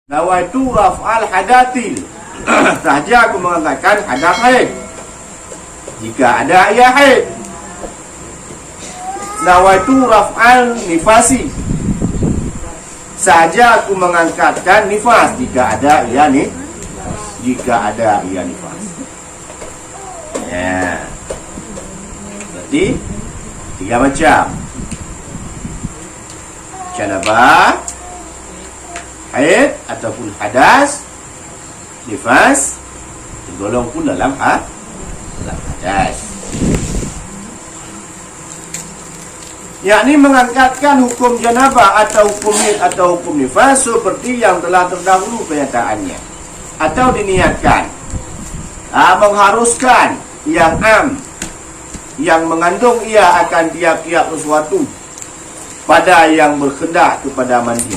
Nawaitu raf'al hadatil. Sahaja aku mengatakan hadas haid jika ada ayat haid. Nawaitu raf'al nifasi. Sahaja aku mengangkatkan nifas jika ada ia ni, jika ada ia nifas. Ya. Berarti tiga macam. Janabah, haid ataupun hadas, nifas, tergolong pun dalam hadas. Yakni mengangkatkan hukum janabah atau hukum haid atau hukum nifas seperti yang telah terdahulu penyataannya, atau diniatkan mengharuskan yang yang mengandung ia akan tiap-tiap sesuatu pada yang berkehendak kepada mandi,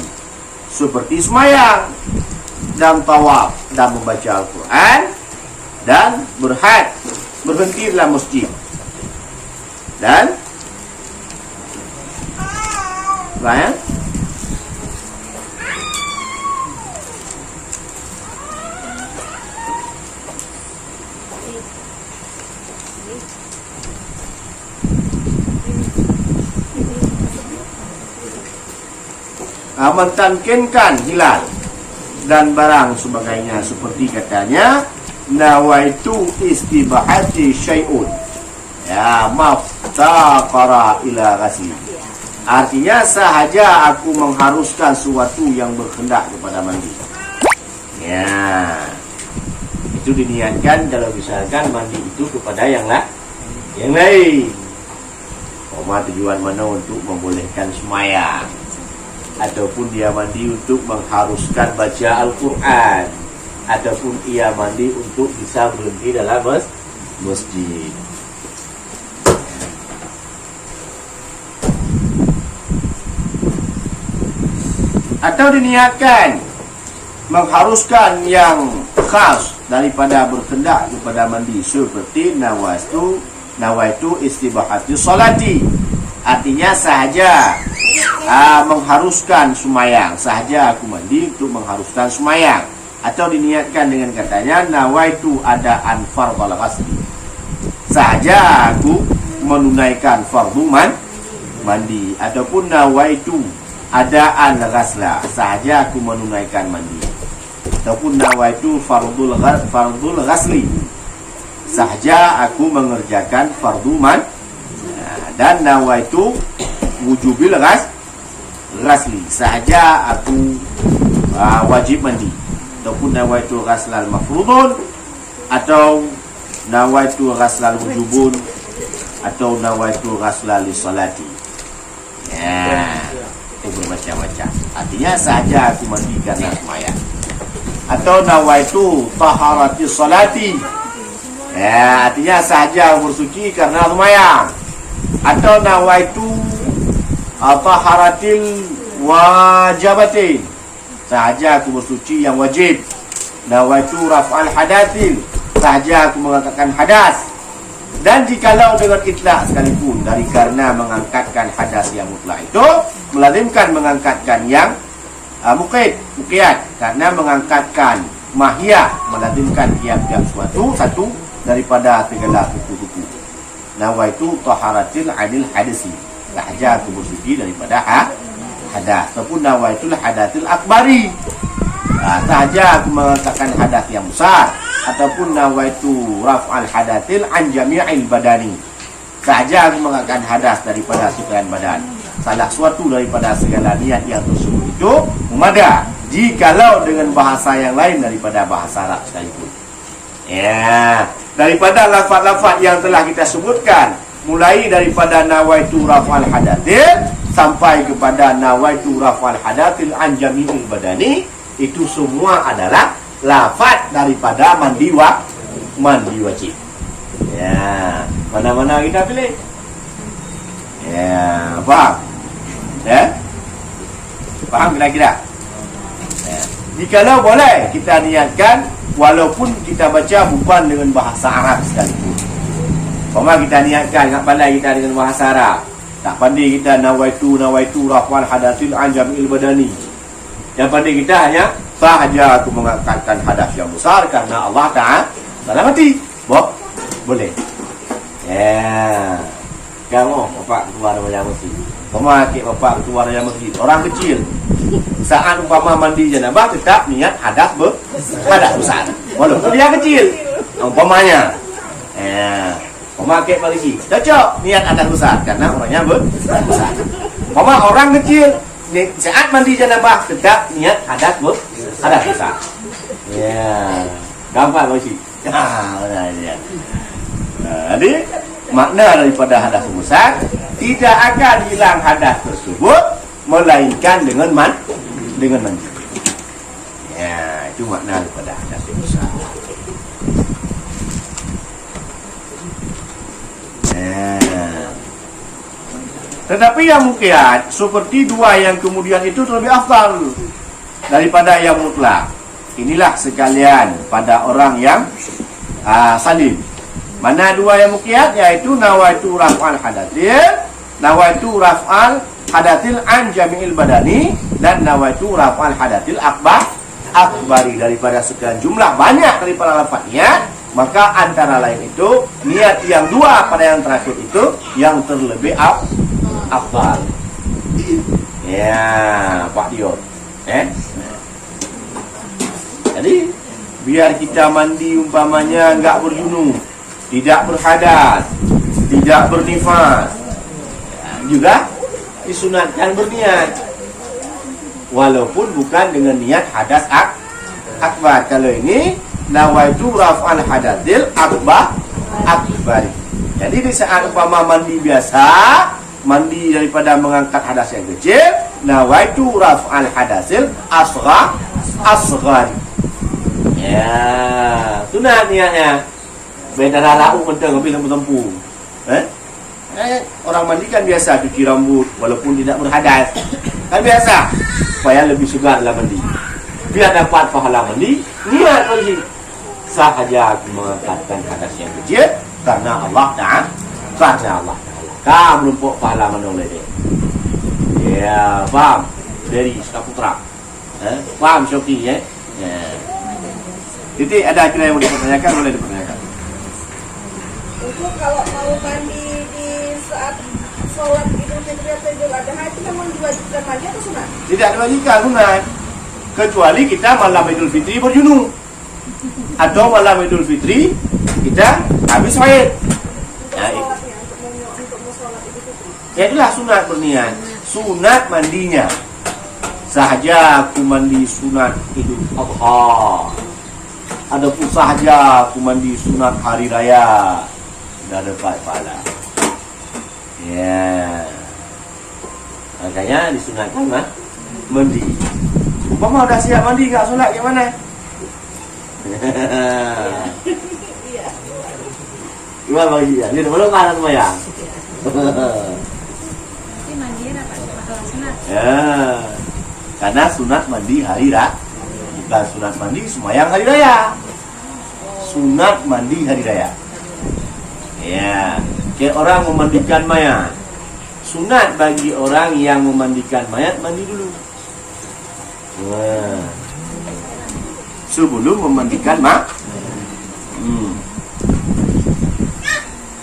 seperti semayang dan tawaf dan membaca Al-Quran dan berhad, berhenti dalam masjid dan bayang mentankinkan hilal dan barang sebagainya, seperti katanya nawaitu istibahati syai'un ya maftaqara ila ghasli. Artinya sahaja aku mengharuskan sesuatu yang berkehendak kepada mandi. Ya, itu diniatkan kalau misalkan mandi itu kepada yang lain. Tujuan mana untuk membolehkan semayang, ataupun dia mandi untuk mengharuskan baca Al-Quran, ataupun ia mandi untuk bisa berhenti dalam masjid. Atau diniatkan mengharuskan yang khas daripada berkendak kepada mandi, seperti nawaitu istibahati salati. Artinya sahaja mengharuskan semayang, sahaja aku mandi untuk mengharuskan semayang. Atau diniatkan dengan katanya nawaitu adaan fardhal ghusli, sahaja aku menunaikan fardu mandi. Ataupun nawaitu adaan ghasla, sahaja aku menunaikan mandi. Ataupun nawaitu fardul ghasli, sahaja aku mengerjakan fardu dan nawaitu wujubil ghasli, sahaja aku wajib mandi. Ataupun nawaitu ghaslal mafrudun, atau nawaitu ghaslal wujubun, atau nawaitu ghaslal salati. Ya, itu bermacam-macam. Artinya sahaja aku mandi karena semayang. Atau nawaitu taharati salati. Ya, artinya sahaja bersuci karena semayang. Atau nawaitu taharatil wajibatin, sahaja aku bersuci yang wajib. Nawaitu raf'al hadatil, sahaja aku mengangkatkan hadas. Dan jikalau dengan itlaq sekalipun, dari karena mengangkatkan hadas yang mutlak itu melazimkan mengangkatkan yang muqayyad, karena mengangkatkan mahiyah melazimkan tiap-tiap satu daripada segala kuku-kuku. Nawaitu taharatil anil hadisi, sahaja aku bersuci daripada hadas. Ataupun nawaitul hadatil akbari, sahaja aku mengangkatkan hadas yang besar. Ataupun nawaitu raf'al hadatil an jami'il badani, sahaja aku mengangkatkan hadas daripada sekalian badan. Salah suatu daripada segala niat yang tersebut itu mada, jikalau dengan bahasa yang lain daripada bahasa Arab sekalipun. Ya, daripada lafaz-lafaz yang telah kita sebutkan, mulai daripada nawaitu raf'al hadatil sampai kepada nawaitu raf'al hadatil an jami'il badani, itu semua adalah lafaz daripada mandi wajib. Ya, mana-mana kita pilih. Ya, faham? Ya? Faham kira-kira? Ya. Jikalau boleh kita niatkan, walaupun kita baca bukan dengan bahasa Arab sekalipun. Kalau kita niatkan, tak pandai kita dengan bahasa Arab, tak pandai kita nawaitu raf'al hadatil an jami'il badani, yang pandai kita hanya sahaja aku mengangkatkan hadas yang besar karena Allah Ta'ala mati. Boleh. Ya. Kamu bapak keluar dari masjid. Pemakai bapak keluar dari masjid. Orang kecil. Saat umpama mandi janabah tetap niat hadas besar. Walaupun dia kecil. Umpamanya. Ya. Pemakai lagi. Cocok niat hadas besar karena orangnya besar. Umpama orang kecil saat mandi janabah tetap niat hadas besar. Ya. Gampang masih. Jadi makna daripada hadas besar tidak akan hilang hadas tersebut melainkan dengan mandi. Ya, itu makna daripada hadas besar. Tetapi yang mukiat seperti dua yang kemudian itu lebih afdal daripada yang mutlak. Inilah sekalian pada orang yang salim. Mana dua yang mukiat, yaitu nawaitu raf'al hadatil an jami'il badani, dan nawaitu raf'al hadatil akbari. Daripada sekian jumlah banyak daripada lafaz niat, maka antara lain itu niat yang dua pada yang terakhir itu yang terlebih afdal. Ya, Pak Dion. Jadi biar kita mandi umpamanya enggak berjunub, tidak berhadas, tidak bernifas, juga disunatkan berniat, walaupun bukan dengan niat hadas akbar. Kalau ini nawaitu raf'al hadatil akbar. Jadi di saat umpama mandi biasa, mandi daripada mengangkat hadas yang kecil, nawaitu raf'al hadasil asghar. Ya, sunat niatnya. Beda lau mentang habis lampu-lampu. Orang mandi kan biasa cuci rambut walaupun tidak berhadas. Kan biasa. Supaya lebih segar lah mandi. Biar dapat pahala mandi, niat mandi. Sahaja aku mengangkatkan hadas yang kecil karena Allah Ta'ala. Kamu lumpuk pahala mana oleh dia. Ya, faham? Dari Sukaputra. Faham Syoki ya? Jadi ada kira yang mau dipertanyakan, boleh dipertanyakan. Untuk kalau mau mandi di saat sholat Idul Fitri atau Idul Adha itu memang diwajibkan mandi atau sunat? Tidak diwajibkan sunat, kecuali kita malam Idul Fitri berjunub atau malam Idul Fitri kita habis haid. Ya itulah sunat berniat. Sunat mandinya sahaja aku mandi sunat Idul Adha. Adapun sahaja aku mandi sunat hari raya, tidak dapat pahala. Ya, makanya disunatkan mandi. Umpama udah siap mandi nggak solat gimana? Gimana bagi dia? Dia belum kalah semuanya. Tapi mandi apa? Masalah sunat. Ya, karena sunat mandi hari raya. Bukan sunat mandi sembahyang hari raya. Sunat mandi hari raya. Ya, kayak orang memandikan mayat. Sunat bagi orang yang memandikan mayat mandi dulu. Sebelum memandikan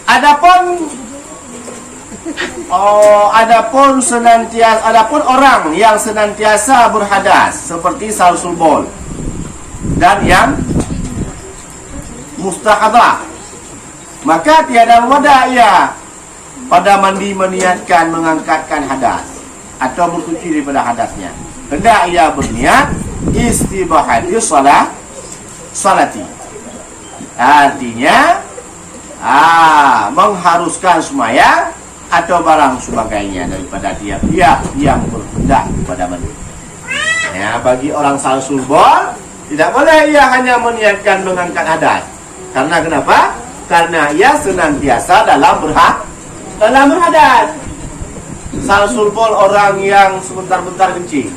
Adapun orang yang senantiasa berhadas seperti salsul bol dan yang mustahadah, maka tiada wadah ia pada mandi meniatkan mengangkatkan hadas atau bersuci daripada hadasnya. Hendak ia berniat istibahati salati. Artinya mengharuskan sembahyang atau barang sebagainya daripada dia yang berhendak kepada mandi. Ya, bagi orang salsul bol tidak boleh ia hanya meniatkan mengangkat hadas. Karena kenapa? Karena ia senantiasa dalam berhadas. Salsul bol orang yang sebentar-bentar kencing.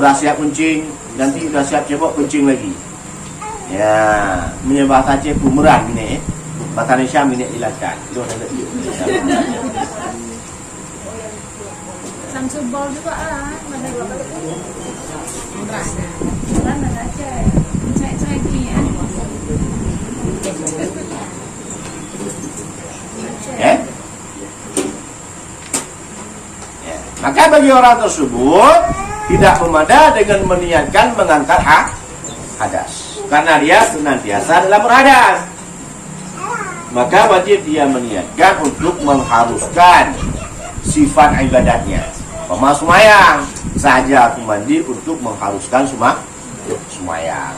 Udah siap kencing, nanti udah siap cebok kencing lagi. Ya, menyebabkan bahasa cek bumerang ini. Bahasa Indonesia ini jelaskan. Samsul bol juga Jalan ada aja. Saya ini ya. Ya. Ya. Maka bagi orang tersebut tidak memadai dengan meniatkan mengangkat hadas, karena dia senantiasa dalam berhadas. Maka wajib dia meniatkan untuk mengharuskan sifat ibadatnya. Umpama sembahyang, saja aku mandi untuk mengharuskan sembahyang.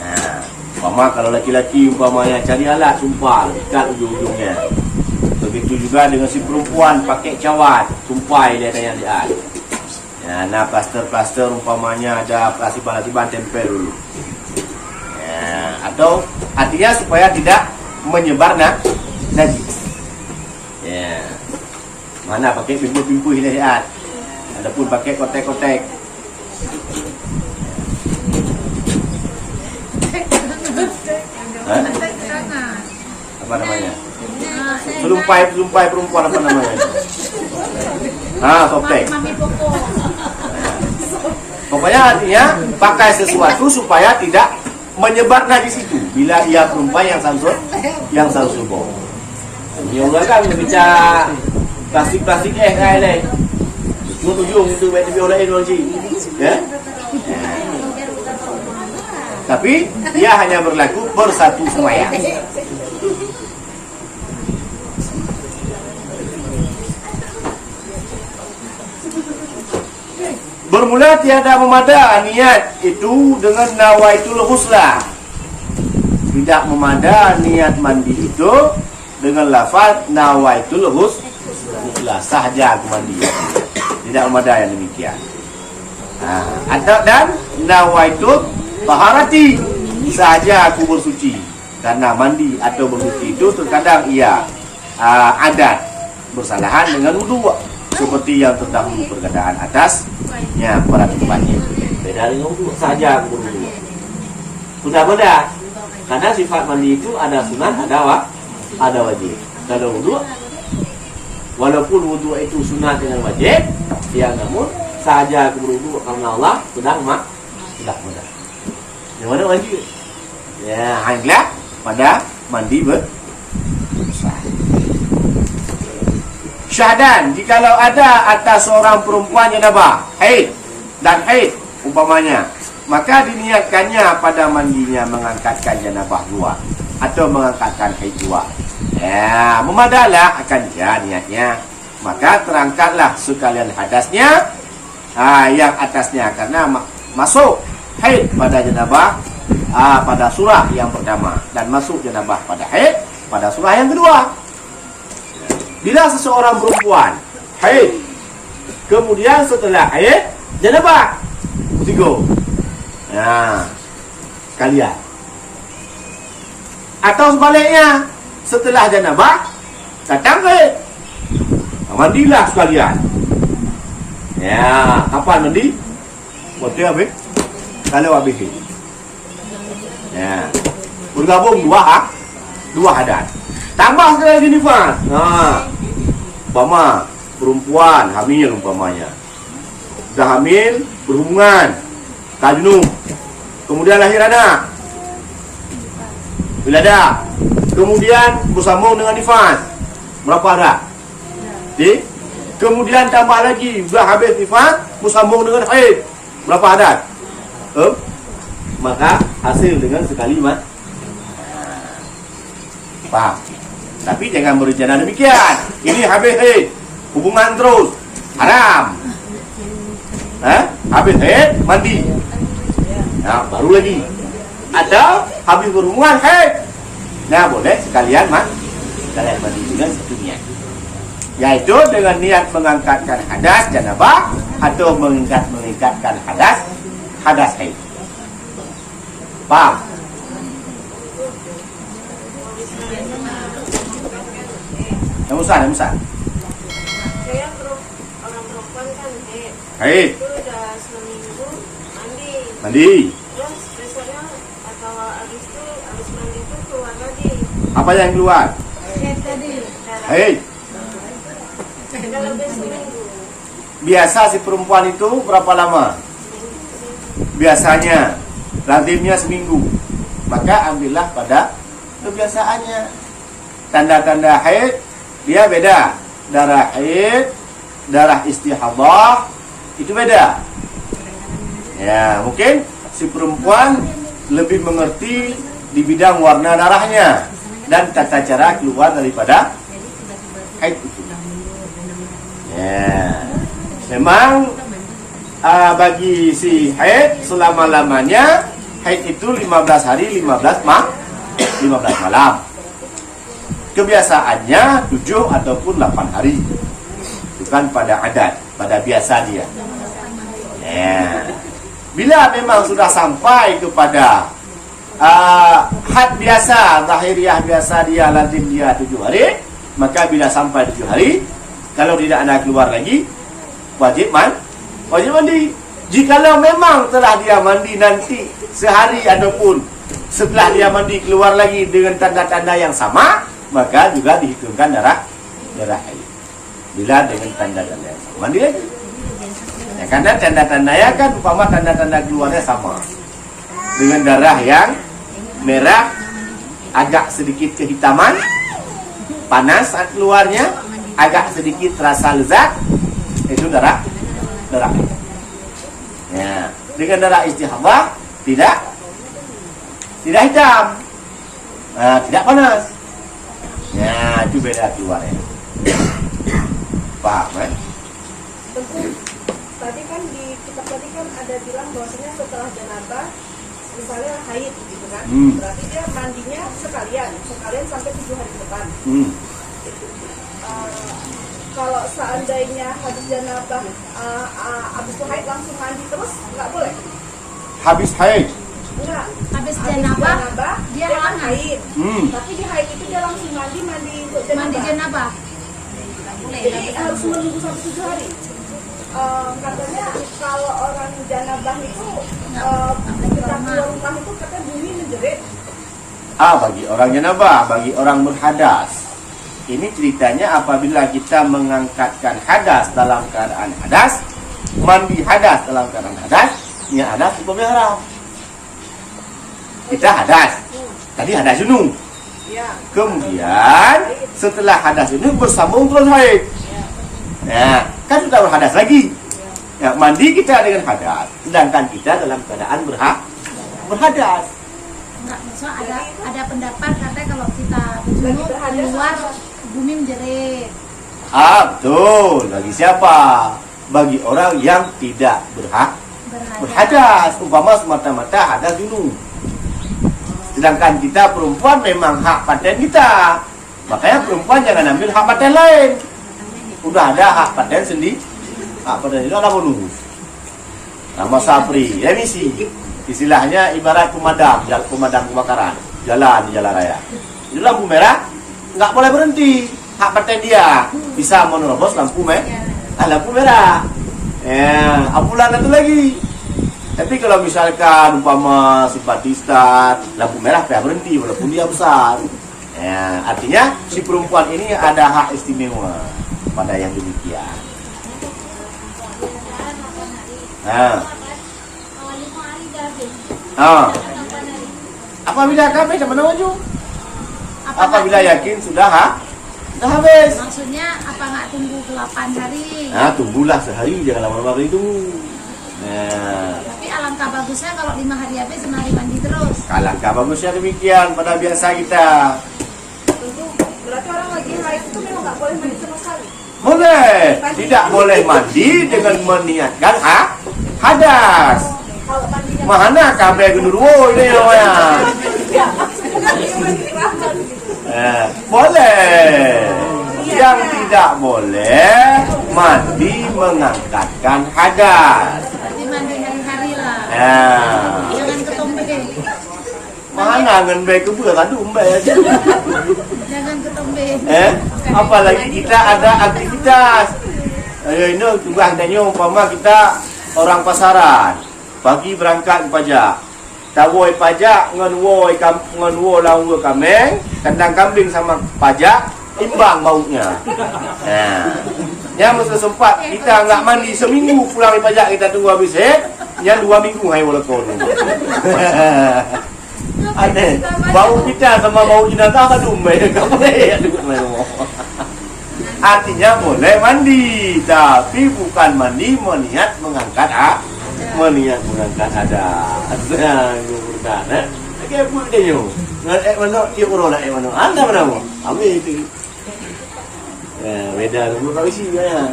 Nah, umpama kalau laki-laki umpamanya cari alat sumpah dekat ujung-ujungnya. Begitu juga dengan si perempuan pakai cawat, sumpah dia tanya dia. Ya, nah plaster-plaster umpamanya ada plasiban tempel dulu. Ya, atau artinya supaya tidak menyebar najis. Ya. Mana pakai pimpu-pimpu ini lihat. Adapun pakai kotek-kotek. Apa namanya? Selumpai perempuan apa namanya? Softtek. Pokoknya artinya pakai sesuatu supaya tidak menyebar najis itu. Bila ia perempuan yang sansur bohong. Ya Allah kan bicara plastik kayak ni. Ujung itu baik dia olahin orang ya. Tapi dia hanya berlaku bersatu sembahyang. Bermula tiada memadai niat itu dengan nawaitul husla. Tidak memadai niat mandi itu dengan lafaz nawaitul husla sahaja aku mandi. Tidak memadai yang demikian. Atau dan nawaitul taharati sahaja aku bersuci. Karena mandi atau bersuci itu terkadang ia adat bersalahan dengan wudu. Seperti yang terdahulu perkataan atasnya pada tempatnya. Beda dengan wudu saja wudu. Beda-beda. Karena sifat mandi itu ada sunat, ada wajib. Kalau wudu, walaupun wudu itu sunat dengan wajib, ya namun saja berwudu karena Allah sudah mudah. Yang mana wajib? Ya, hanya pada mandi besar. Syahdan, jikalau ada atas seorang perempuan janabah, haid dan haid umpamanya, maka diniatkannya pada mandinya mengangkatkan janabah dua atau mengangkatkan haid dua. Ya, memadalah akan dia niatnya. Maka terangkatlah sekalian hadasnya yang atasnya karena masuk haid pada janabah pada surah yang pertama dan masuk janabah pada haid pada surah yang kedua. Bila seseorang perempuan haid, kemudian setelah haid janabah, tiga. Nah, sekalian. Atau sebaliknya, setelah janabah datang haid, mandilah sekalian. Ya, kapan mandi? Waktu habis. Kalau habis haid. Ya, bergabung dua hadat. Tambah sekali lagi nifas. Umpama perempuan hamil umpamanya. Sudah hamil, berhubungan, tak junub. Kemudian lahir anak. Bila ada, kemudian bersambung dengan nifas. Berapa ada? Kemudian tambah lagi, sudah habis nifas, bersambung dengan haid. Berapa adat? Maka hasil dengan sekali paham? Tapi jangan berencana demikian. Ini habis haid, hubungan terus, haram. Habis haid, mandi. Nah, baru lagi. Atau habis berhubungan haid. Nah, boleh sekalian mandi dengan satu niat. Yaitu dengan niat mengangkatkan hadas janabah atau mengangkatkan hadas haid. Paham? Yang besar. Saya orang perempuan kan Haid. Itu udah seminggu mandi. Mandi. Terus besoknya atau habis mandi itu keluar lagi. Apa yang keluar? Haid. Udah lebih seminggu. Biasa si perempuan itu berapa lama? biasanya, lazimnya seminggu, maka ambillah pada kebiasaannya. Tanda-tanda haid dia beda. Darah haid, darah istihadah itu beda. Ya, mungkin si perempuan lebih mengerti di bidang warna darahnya dan tata cara keluar daripada haid itu. Ya, memang bagi si haid selama-lamanya haid itu 15 hari 15 malam. Kebiasaannya 7 ataupun 8 hari. Bukan pada adat, pada biasa dia. Ya. Bila memang sudah sampai kepada had biasa, zahiriah biasa dia, lazim dia 7 hari, maka bila sampai 7 hari, kalau tidak ada keluar lagi, wajib mandi. Jikalau memang telah dia mandi nanti sehari ataupun setelah dia mandi keluar lagi dengan tanda-tanda yang sama, maka juga dihitungkan darah haid. Bila dengan tanda-tanda yang sama, mandi lagi. Ya, karena tanda-tandanya kan umpama tanda-tanda keluarnya sama. Dengan darah yang merah, agak sedikit kehitaman, panas saat keluarnya, agak sedikit terasa lezat, itu darah haid. Ya, dengan darah istihadah tidak hitam, tidak panas. Ya, itu beda keluarnya. Paham kan? Tadi kan di kitab tadi kan ada bilang bahwasanya setelah janabah misalnya haid gitu kan, berarti dia mandinya sekalian sampai 7 hari ke depan. Kalau seandainya habis janabah habis itu haid langsung mandi terus nggak boleh? Habis haid? Enggak. Habis janabah dia kan hangat. haid. Tapi di haid itu dia langsung mandi untuk janabah. Mandi janabah. Jadi harus menunggu sampai 7 hari. Katanya kalau orang janabah itu kita keluar rumah itu katanya bumi menjerit. Bagi orang janabah, bagi orang berhadas. Ini ceritanya apabila kita mengangkatkan hadas dalam keadaan hadas, mandi hadas dalam keadaan hadas, ini hadas hukumnya haram. Kita hadas, tadi hadas junub. Ya. Kemudian setelah hadas junub bersambung terus haid. Ya, kan sudah berhadas lagi. Ya, mandi kita dengan hadas, sedangkan kita dalam keadaan berhadas. Enggak, maksudnya ada pendapat katanya kalau kita berjunub keluar bumi menjerit. Betul. Bagi siapa? Bagi orang yang tidak berhadas. Umpama semata-mata hadas junub. Sedangkan kita perempuan memang hak paten kita. Makanya perempuan jangan ambil hak paten lain. Udah ada hak paten sendiri. Hak paten itu ada bonus. Nama Sapri, remisi. Istilahnya ibarat pemadam kebakaran. Jalan di jalan raya. Itu lampu merah, nggak boleh berhenti. Hak paten dia bisa menerobos lampu merah. Ambulan itu lagi. Tapi kalau misalkan umpama simpatista lampu merah payah berhenti walaupun dia besar. Artinya si perempuan ini ada hak istimewa pada yang demikian. Apabila kami sama waju? Apabila yakin sudah habis. Maksudnya apa nggak tunggu 8 hari? Tunggulah sehari, jangan lama-lama itu. Tapi alangkah bagusnya kalau 5 hari habis 5 hari mandi terus. Alangkah bagusnya demikian pada biasa kita. Tentu berarti orang lagi haid itu memang nggak boleh mandi sama sekali. Boleh, tidak boleh mandi dengan meniatkan hadas. Kalau mandinya Mana kabeh genderuwo ini namanya. Boleh. Yang tidak boleh mandi mengangkatkan hadas. Berarti mandi hari-hari lah. Jangan ketombe. Mana ngan bae kebuka kan umbe aja. Jangan ketombe. Apalagi kita ada aktivitas. Ini tugas tanya umpama kita orang pasaran. Pagi berangkat ke pajak. Tawoi pajak ngan wo laung kambing, kandang kambing sama pajak imbang baunya. Ya mesti sempat kita nggak mandi seminggu pulang di pajak kita tunggu habis Ya 2 minggu hai wala kon. Aneh, bau kita sama bau jenazah kan dumai, nggak boleh ya artinya boleh mandi, tapi bukan mandi meniat mengangkat meniat mengangkat ada. Nah, gurudana. Kayak pun dia yo. Mana dia urona mana? Anda mana mo? Kami itu. Beda dulu kau isi ya.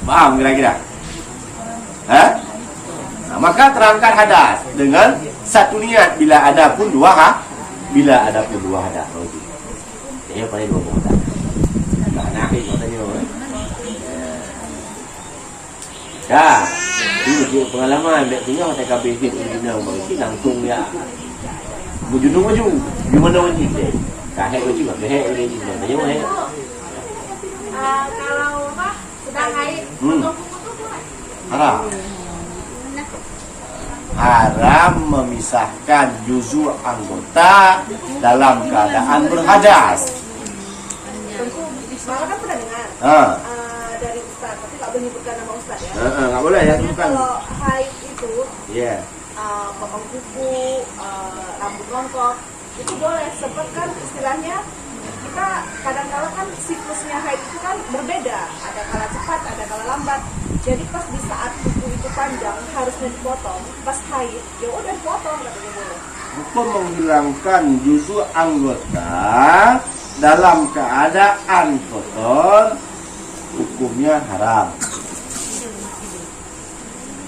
Paham kira-kira? Hah? Nah, maka terangkan hadas dengan satu niat bila ada pun dua hadas. Dia paling dua hadas. Nah, nak itu tanya. Ya, itu pengalaman dek punya hotel KBC di Bina Bangsi langsung ya. Maju. Gimana wajib deh? Kahek wajib enggak? Kahek ini juga. Tanya weh. Kalau apa? Sedang haid, haram memisahkan juzuk anggota dalam keadaan berhadas. Malah kan pernah dengar dari Ustaz, tapi nggak boleh nyebutkan nama Ustaz ya. Nggak boleh ya, bukan. Kalau haid itu, potong kuku, rambut rontok, itu boleh. Sebab kan istilahnya kita kadang-kala kan siklusnya haid itu kan berbeda. Ada kala cepat, ada kala lambat. Jadi pas di saat kuku itu panjang harusnya dipotong. Pas haid, ya udah potong katanya boleh. Hukum menghilangkan juzuk anggota dalam keadaan kotor, hukumnya haram.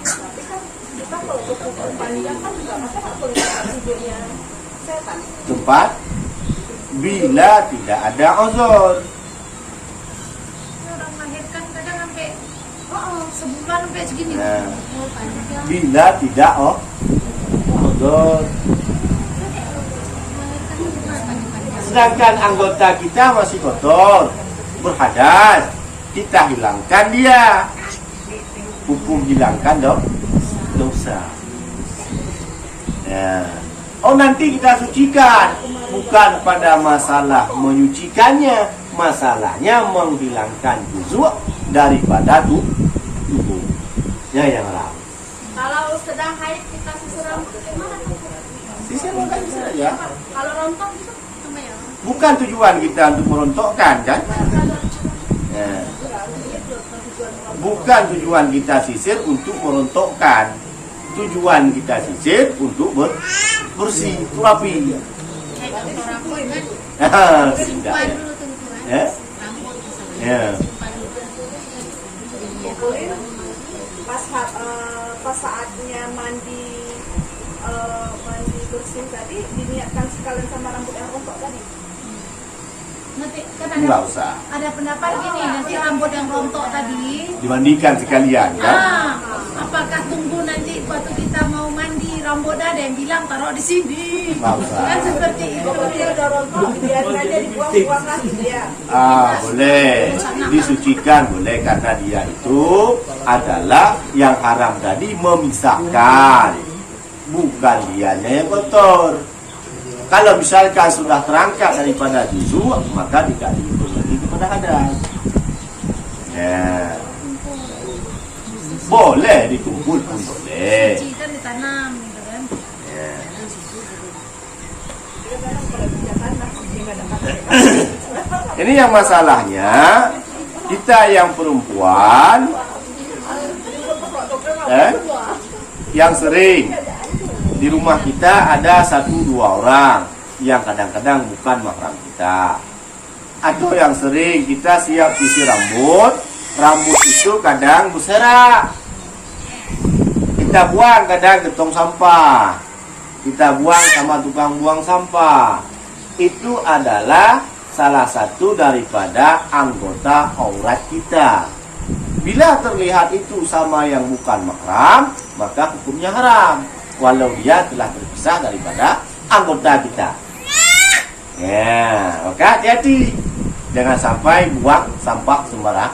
Tapi kan kita kalau kuku panjang kan juga masa nggak boleh tidurnya setan. Tempat bila tidak ada uzur. Orang melahirkan kadang sampai sebulan sampai segini. Nah, Panjang. bila tidak uzur. Sedangkan anggota kita masih kotor, berhadas, kita hilangkan dia. Hukum hilangkan dosa. Ya. Oh, nanti kita sucikan. Bukan pada masalah menyucikannya, masalahnya menghilangkan juzuk daripada tubuh. Ya yang haram. Kalau sedang haid kita sisir rambut gimana? Sisir bukan sisir ya. Kalau rontok gitu? Bukan tujuan kita untuk merontokkan kan? Ya. Bukan tujuan kita sisir untuk merontokkan. Tujuan kita sisir untuk bersih, rapi. Tidak. Ya. Ya. Pas saatnya mandi bersih tadi diniatkan sekalian sama rambut yang rontok tadi. Nanti kan Enggak usah. ada pendapat gini, nanti rambut yang rontok tadi Dimandikan sekalian kan? apakah tunggu nanti waktu kita mau mandi rambut ada yang bilang taruh di sini. Enggak usah. Kan seperti itu. Dia udah rontok, biarin aja dibuang-buang lagi dia. Boleh disucikan, boleh, karena dia itu adalah yang haram tadi memisahkan, bukan dianya yang kotor. Kalau misalkan sudah terangkat daripada juzuk, maka tidak dihitung lagi kepada hadas. Ya. Boleh dikumpul pun boleh. Cuci kan ditanam gitu kan. Ya. Ini yang masalahnya, kita yang perempuan yang sering di rumah kita ada 1-2 orang yang kadang-kadang bukan mahram kita, atau yang sering kita siap sisir rambut itu kadang berserak, kita buang kadang ke tong sampah, kita buang sama tukang buang sampah. Itu adalah salah satu daripada anggota aurat kita. Bila terlihat itu sama yang bukan mahram, maka hukumnya haram, walau dia telah terpisah daripada anggota kita. Ya, maka hati-hati, jangan sampai buang sampah sembarang.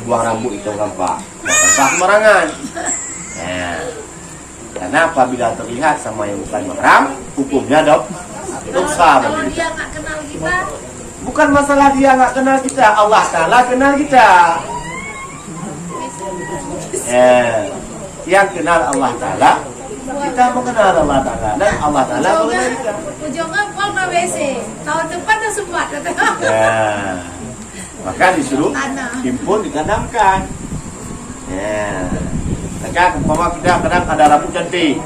Buang rambut itu sampah, buang sampah sembarangan. Ya, karena apabila terlihat sama yang bukan mahram, hukumnya dosa. Kalau dia nggak kenal kita, bukan masalah dia nggak kenal kita, Allah Ta'ala kenal kita. Yang kenal Allah Ta'ala, kita mengenal Allah Ta'ala, dan Allah Ta'ala mengenal kita. Ujungnya buang ke WC. Tahun depan dah sempat. Maka disuruh himpun, ditanamkan. Maka umpama kita kadang ada rambut cantik,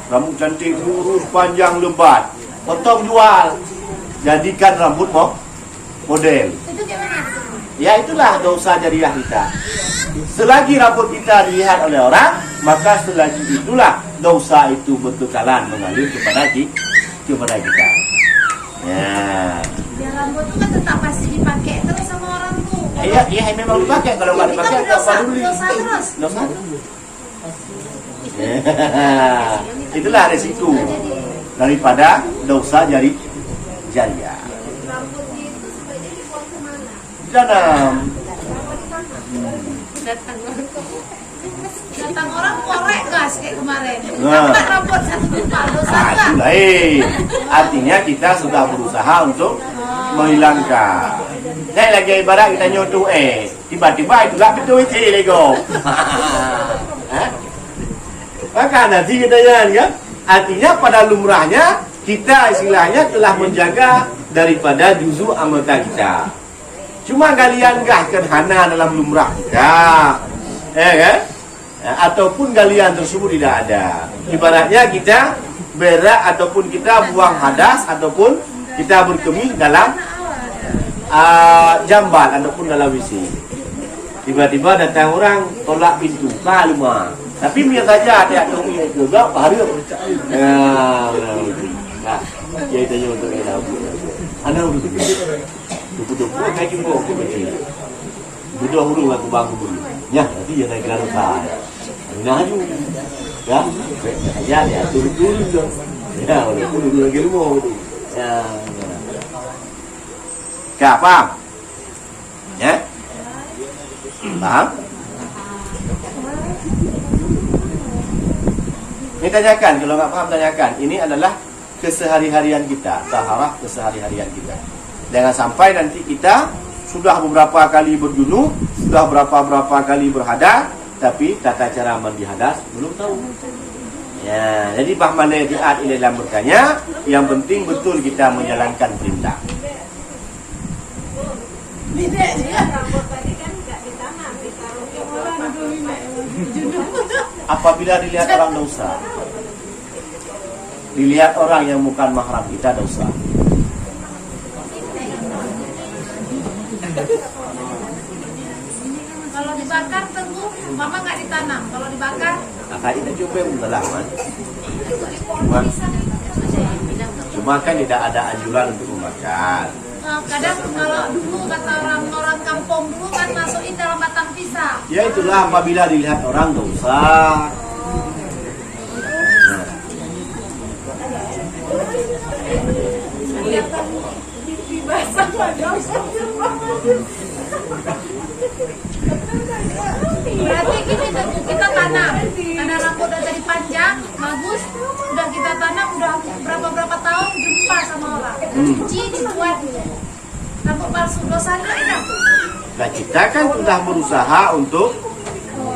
rambut cantik lurus, panjang, lebat, potong jual, jadikan rambut model. Itu gimana? Ya itulah dosa jariah kita. Selagi rambut kita dilihat oleh orang, maka selagi itulah dosa itu bertukaran mengalir kepada kita. Ya rambut itu kan tetap pasti dipakai terus sama orang tuh. Iya memang dipakai, kalau nggak dipakai dosa terus. dosa. Itulah resiko daripada dosa jariah. Rambutnya itu sebaiknya dibuang kemana? Jangan. Datang orang korek gas kayak kemarin. Nah. Dapat rambut satu juta dosa Itu enggak? lain. Artinya kita sudah berusaha untuk menghilangkan. Saya lagi ibarat kita nyoto tiba-tiba itulah pintu WC lego. Maka nanti kita jalan kan? Artinya pada lumrahnya kita istilahnya telah menjaga daripada juzu anggota kita. Cuma galian gahkan hana dalam lumrah kita, kan? Ataupun galian tersebut tidak ada. Ibaratnya kita berak ataupun kita buang hadas ataupun kita berkemih dalam jamban ataupun dalam WC. Tiba-tiba datang orang tolak pintu, kalma. Tapi biar saja ada kemih juga, baru. Nah, dia tanya untuk kita. Anak udah dupu-dupu kayak gimana aku kecil. Budak hurung aku bangun dulu. Ya, nanti dia naik kereta. Nah, ya, turun dong. Ya, udah turun lagi rumah tu. Ya. Kak, paham? Ya? Paham? Ini tanyakan, kalau nggak paham tanyakan. Ini adalah kesehari-harian kita, taharah kesehari-harian kita. Jangan sampai nanti kita sudah beberapa kali berjunub, sudah berapa kali berhadas, tapi tata cara mandi hadas belum tahu. Ya, jadi bahmana diat ini dalam bertanya, yang penting betul kita menjalankan perintah. Rambut tadi kan nggak ditanam, ditaruh di Apabila dilihat orang dosa, dilihat orang yang bukan mahram kita dosa. Kalau dibakar teguh, mama nggak ditanam. Kalau dibakar, Maka kita coba mendalaman. Cuma kan tidak ada anjuran untuk memakan. kadang kalau dulu kata orang-orang kampung dulu kan masukin dalam batang pisang. Ya itulah apabila dilihat orang dosa. Berarti gini tuh, kita tanam karena rambut udah jadi panjang, bagus, udah kita tanam udah berapa tahun jumpa sama orang, cuci dibuat rambut palsu, dosanya enak. Nah kita kan sudah berusaha untuk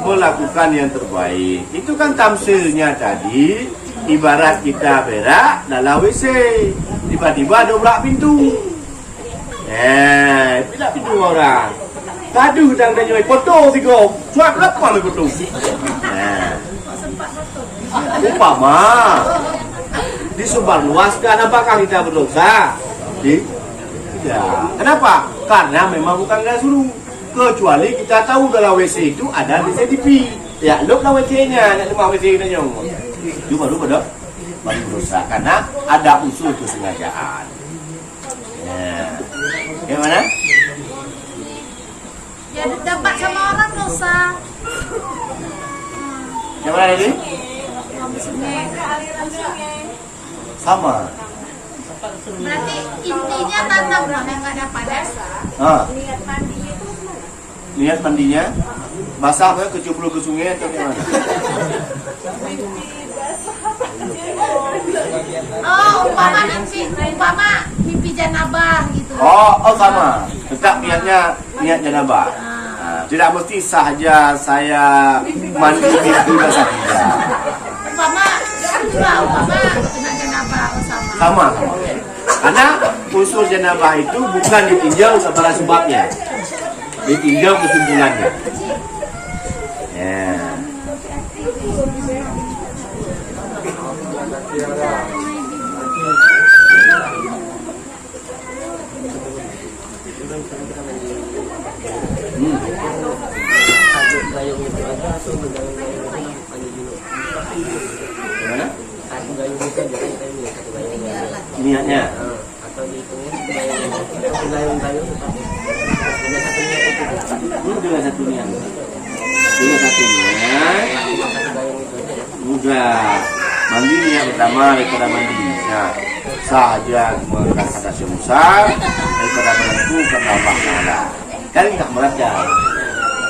melakukan yang terbaik. Itu kan tamsilnya tadi, ibarat kita berak dalam WC, tiba-tiba dobrak pintu. Bila pintu orang. Tadu dan tanya foto tiga. Suat apa le foto? Umpama disebarluaskan, apakah kita berdosa? Tidak. Kenapa? Karena memang bukan kita suruh. Kecuali kita tahu dalam WC itu ada CCTV. Ya, look lah WC-nya, nak rumah WC kita nyong. Itu baru berdosa karena ada unsur kesengajaan. Gimana? Ya dapat sama orang dosa. Gimana tadi? Sungai. Sama. Berarti intinya tanam lah yang nggak dapat ya. Niat mandinya itu mana? Niat mandinya basah apa kecublu ke sungai atau gimana? Oh, umpama mimpi janabah gitu. Oh sama. Tetap niat janabah. Tidak mesti sahaja saya mandi juga saja. Umpama kena janabah sama. Sama. Karena unsur janabah itu bukan ditinjau sebagai sebabnya, ditinjau kesimpulannya. Ya. Gimana? Niatnya. Dengan satu niat. Dengan satu niat. Udah. Mandi niat pertama daripada mandi. Nah, sahaja mengangkat hadas yang besar daripada menentukan Allah Taala. Kan kita merasa.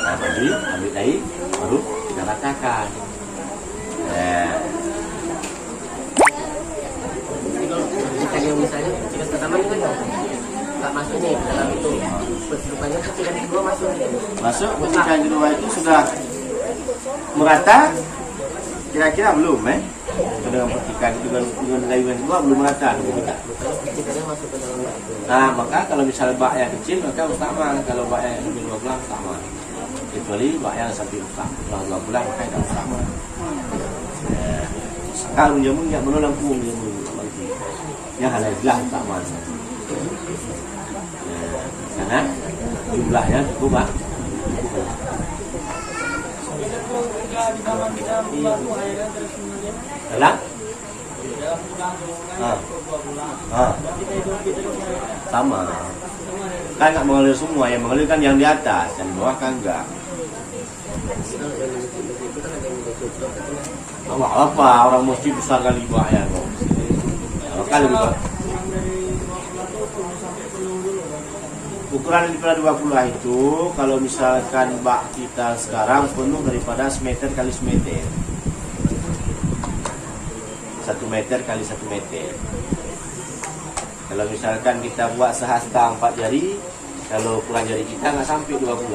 Nah, jadi ambil air baru kita ratakan. Yang misalnya ketika pertama itu kan nggak masuk nih dalam itu persidupannya, ketika kedua masuk ketika kedua itu sudah merata, kira-kira belum dengan percikan dengan layuan kedua belum merata masuk ke dalam itu. Nah, maka kalau misalnya bak yang kecil maka utama, kalau bak yang lebih 2 bulan utama, kecuali bak yang sampai utama 2 bulan maka tidak utama. Kalau jamun nggak menolong jamun yang halailah utama. Karena jumlahnya cukup pak. Dalam? Sama. Kan nggak mengalir semua, yang mengalir kan yang di atas, yang di bawah kan enggak. Apa orang mesti besar kali ya kok. Maka lebih baik. Ukuran daripada 20 itu, kalau misalkan bak kita sekarang penuh daripada semeter kali semeter, 1 meter kali 1 meter. Kalau misalkan kita buat sehasta 4 jari, kalau ukuran jari kita nggak sampai 20.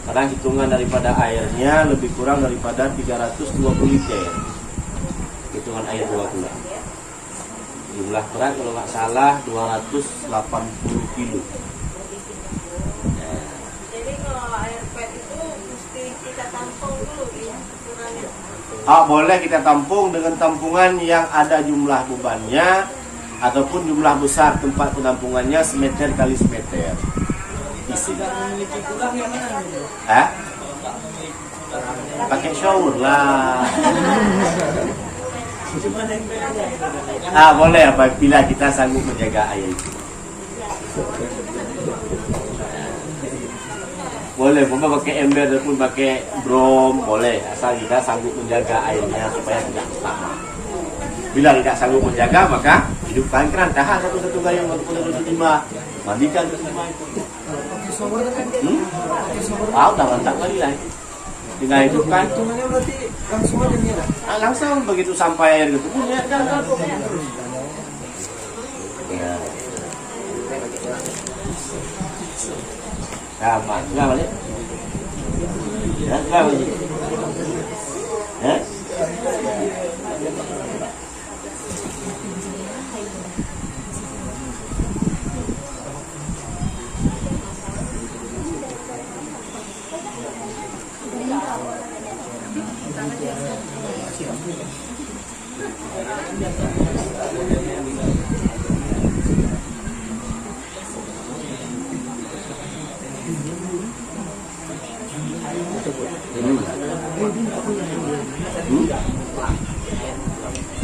Karena hitungan daripada airnya lebih kurang daripada 320 liter. Hitungan air 20. Jumlah berat kalau nggak salah 280 kilo. Jadi kalau air PET itu mesti kita tampung dulu ya ukurannya. Boleh kita tampung dengan tampungan yang ada jumlah bebannya ataupun jumlah besar tempat penampungannya semeter kali semeter. Isi. Pakai shower lah. Boleh apabila kita sanggup menjaga air itu. Boleh, pakai ember ataupun pakai drum, boleh, asal kita sanggup menjaga airnya supaya tidak lama. Bila tidak sanggup menjaga, maka hidupkan keran, tahan satu gayung ataupun 1.5, mandikan 1.5 itu. Udah mantap kali lah. Tinggal hidupkan. Langsung begitu sampai air gitu punya jangan terus. Ya. Gampang, enggak balik? Ya, enggak balik. Ya?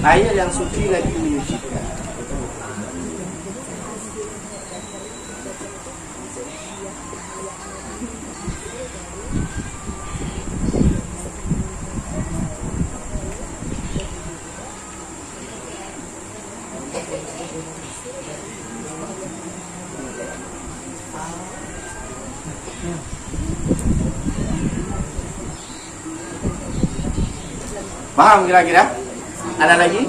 Air yang suci lagi menyucikan. Paham kira-kira? Ada lagi?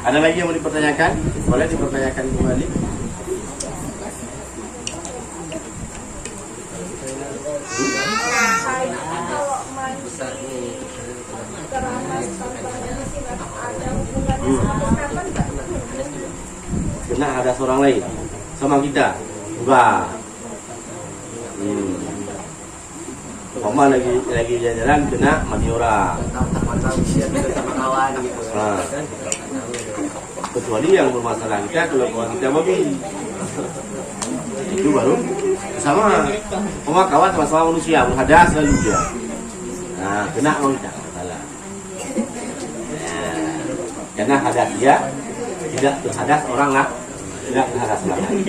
Ada lagi yang mau dipertanyakan? Boleh dipertanyakan kembali. hadas orang lain sama kita. Enggak. Mama lagi jalan kena mandi orang. Sama kawan gitu. Nah. Kecuali yang bermasalah kita, kalau kawan kita babi itu baru sama kawan sama manusia berhadas selalu dia. Nah, kena orang kita masalah. Karena hadas dia tidak terhadas orang lah, tidak terhadas orang lain.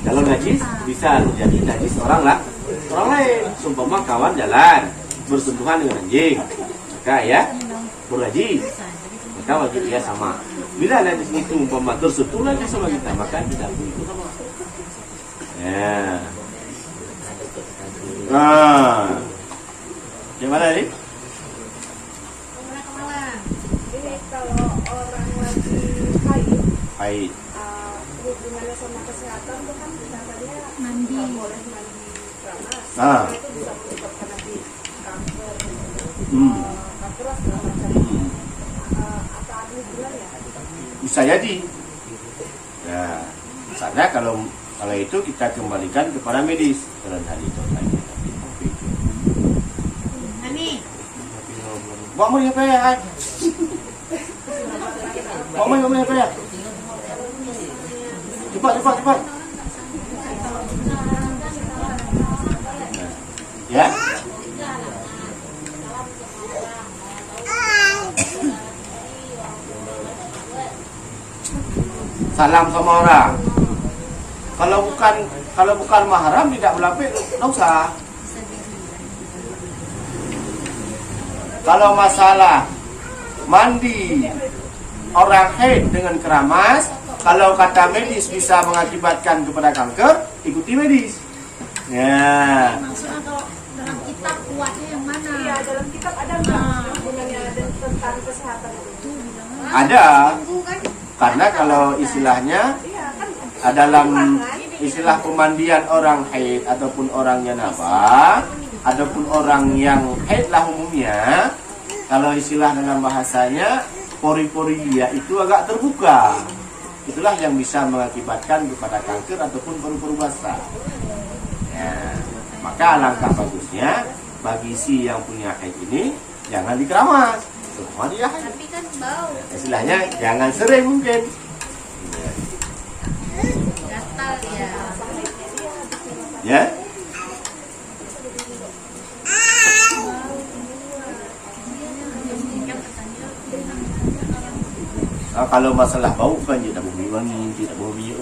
Kalau najis bisa menjadi najis orang lah, orang lain. Sumpama kawan jalan bersentuhan dengan anjing, maka ya bernajis, maka wajib dia sama. Bila najis itu umpama tersentuh najis sama kita, maka tidak itu sama. Ya. Gimana nih? Ini kalau orang lagi haid, hubungannya sama kesehatan itu kan katanya Mandi. nggak boleh mandi panas. Ah. Itu bisa menyebabkan nanti kanker, kanker lah segala macam. Apa ada hubungannya? Bisa jadi. Ya, misalnya kalau itu kita kembalikan kepada medis dalam hal itu. Nani. Buat mau apa ya? Buat mau apa ya? Cepat. Ya. Salam sama orang. Kalau bukan mahram tidak melapik, tidak usah. Kalau masalah mandi orang haid dengan keramas, kalau kata medis bisa mengakibatkan kepada kanker, ikuti medis. Ya. Maksudnya kalau dalam kitab kuatnya yang mana? Iya, dalam kitab ada nggak hubungannya tentang kesehatan itu? Ada. Kan? Karena kalau istilahnya Iya kan. dalam istilah pemandian orang haid ataupun orang janabah ataupun orang yang haid lah umumnya, kalau istilah dalam bahasanya pori-pori dia itu agak terbuka. Itulah yang bisa mengakibatkan kepada kanker ataupun paru-paru basah. Ya, maka alangkah bagusnya bagi si yang punya haid ini jangan dikeramas. Semua dia haid. Tapi kan bau, Istilahnya jangan sering mungkin. gatal ya. Ya. Kalau masalah bau kan tidak bau wangi, tidak bau minyak.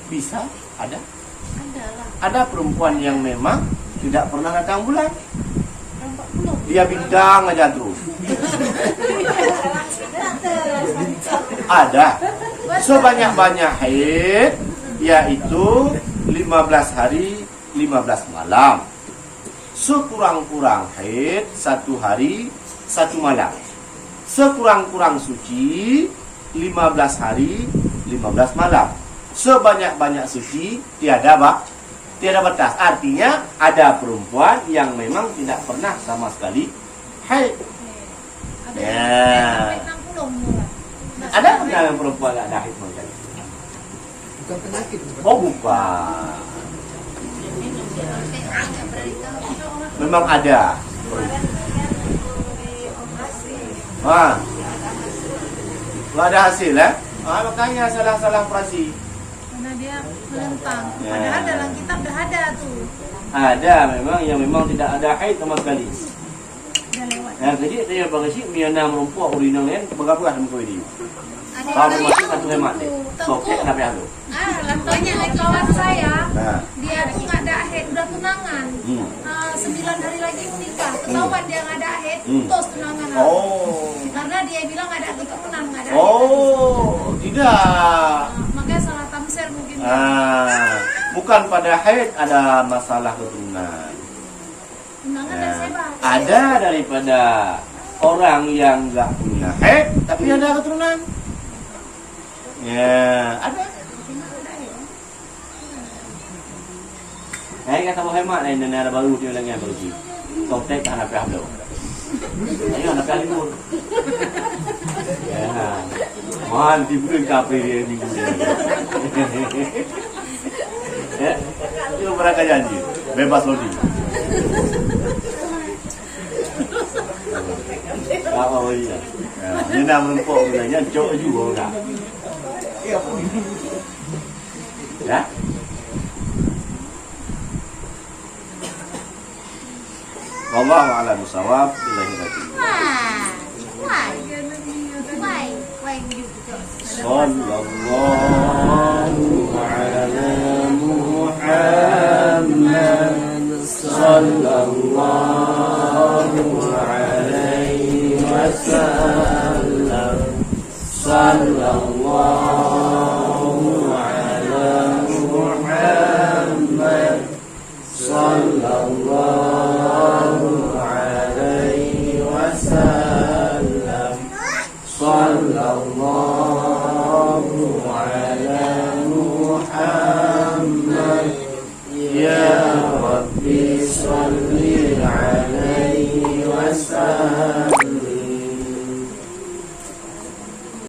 Bisa, ada. Ada perempuan yang memang tidak pernah datang bulan. Dia bintang aja terus. Ada. Sebanyak-banyak haid, yaitu 15 hari 15 malam. Sekurang-kurang haid 1 hari 1 malam. Sekurang-kurang suci 15 hari 15 malam. Sebanyak-banyak suci tiada batas. Artinya ada perempuan yang memang tidak pernah sama sekali haid. Ya. Ada yang perempuan tidak ada haid macam itu? Bukan penyakit. Oh bukan. Memang ada. Nggak ada hasil makanya salah operasi. Karena dia melentang. Ya. Padahal dalam kitab dah ada tuh. Ada memang yang memang tidak ada haid sama sekali. Dah lewat. Ya, jadi saya bagi miana merumpuak urinang lain berapa sama kau ini? Ada Kalau yang masuk satu hemat deh. Sokek kenapa yang tu? Lantainya lagi kawan saya. Nah. Dia tuh nggak ada haid, udah tunangan. 9 hari lagi menikah. Ketahuan dia nggak ada haid, putus tunangan. Oh. Karena dia bilang nggak ada keturunan, nggak ada haid. Oh, tidak. Makanya salah tamser mungkin. Bukan pada haid ada masalah keturunan. Tunangan dan saya bahas. Ada daripada orang yang nggak punya haid tapi ada keturunan. Ya, ada. Kata bahawa hemat ni ada baru dia dengan baru ji. Kau tak anak pihak tu. Ayo anak pihak libur. Ya. Mahal tipu kafe dia minggu dia. Ya. Itu mereka janji bebas lodi. Apa lagi? Ya, ini nak menumpuk sebenarnya cok juga orang. Ya. Wallahu a'lam bishawab. Sallallahu ala Muhammad sallallahu alaihi wasallam sallallahu ala Muhammad sallallahu alaihi wasallam sallallahu ala Muhammad ya Rabbi salli alaihi wasallam